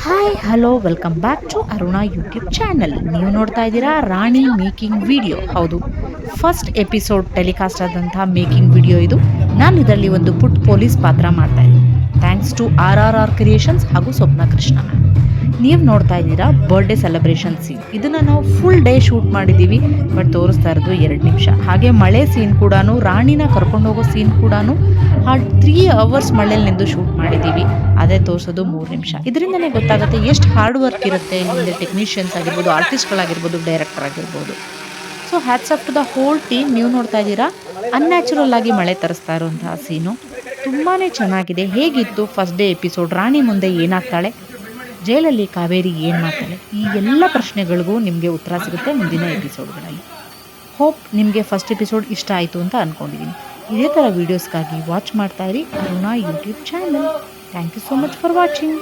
Hi hello welcome back to Aruna YouTube channel. ನೀವು ನೋಡ್ತಾ ಇದ್ದೀರಾ ರಾಣಿ ಮೇಕಿಂಗ್ ವಿಡಿಯೋ. ಹೌದು, ಫಸ್ಟ್ ಎಪಿಸೋಡ್ ಟೆಲಿಕಾಸ್ಟ್ ಆದಂತಹ ಮೇಕಿಂಗ್ ವಿಡಿಯೋ ಇದು. ನಾನು ಇದರಲ್ಲಿ ಒಂದು ಪುಟ್ ಪೊಲೀಸ್ ಪಾತ್ರ ಮಾಡ್ತಾ ಇದ್ದೀನಿ. ಥ್ಯಾಂಕ್ಸ್ ಟು RRR ಕ್ರಿಯೇಷನ್ಸ್ ಹಾಗೂ ಸ್ವಪ್ನ ಕೃಷ್ಣ ಮ್ಯಾಮ್. ನೀವು ನೋಡ್ತಾ ಇದ್ದೀರಾ ಬರ್ಡೇ ಸೆಲೆಬ್ರೇಷನ್ ಸೀನ್. ಇದನ್ನ ನಾವು ಫುಲ್ ಡೇ ಶೂಟ್ ಮಾಡಿದ್ದೀವಿ, ಬಟ್ ತೋರಿಸ್ತಾ ಇರೋದು 2 ನಿಮಿಷ. ಹಾಗೆ ಮಳೆ ಸೀನ್ ಕೂಡ, ರಾಣಿನ ಕರ್ಕೊಂಡು ಹೋಗೋ ಸೀನ್ ಕೂಡ 3 ಅವರ್ಸ್ ಮಳೆಯಲ್ಲಿ ನಿಂದು ಶೂಟ್ ಮಾಡಿದ್ದೀವಿ. ಅದೇ ತೋರಿಸೋದು 3 ನಿಮಿಷ. ಇದರಿಂದನೇ ಗೊತ್ತಾಗುತ್ತೆ ಎಷ್ಟು ಹಾರ್ಡ್ ವರ್ಕ್ ಇರುತ್ತೆ ಹಿಂದೆ. ಟೆಕ್ನಿಷಿಯನ್ಸ್ ಆಗಿರ್ಬೋದು, ಆರ್ಟಿಸ್ಟ್ಗಳಾಗಿರ್ಬೋದು, ಡೈರೆಕ್ಟರ್ ಆಗಿರ್ಬೋದು. So hats off to the whole team. ನೀವು ನೋಡ್ತಾ ಇದ್ದೀರಾ ಅನ್ಯಾಚುರಲ್ ಆಗಿ ಮಳೆ ತರಿಸ್ತಾ ಇರುವಂತಹ ಸೀನು ತುಂಬಾ ಚೆನ್ನಾಗಿದೆ. ಹೇಗಿತ್ತು ಫಸ್ಟ್ ಡೇ ಎಪಿಸೋಡ್? ರಾಣಿ ಮುಂದೆ ಏನಾಗ್ತಾಳೆ, ಜೈಲಲ್ಲಿ ಕಾವೇರಿ ಏನು ಮಾಡ್ತಾಳೆ, ಈ ಎಲ್ಲ ಪ್ರಶ್ನೆಗಳಿಗೂ ನಿಮಗೆ ಉತ್ತರ ಸಿಗುತ್ತೆ ಮುಂದಿನ ಎಪಿಸೋಡ್ಗಳಲ್ಲಿ. ಹೋಪ್ ನಿಮಗೆ ಫಸ್ಟ್ ಎಪಿಸೋಡ್ ಇಷ್ಟ ಆಯಿತು ಅಂತ ಅಂದ್ಕೊಂಡಿದ್ದೀನಿ. ಇದೇ ಥರ ವೀಡಿಯೋಸ್ಗಾಗಿ ವಾಚ್ ಮಾಡ್ತಾ ಇರಿ Aruna YouTube channel. Thank you so much for watching.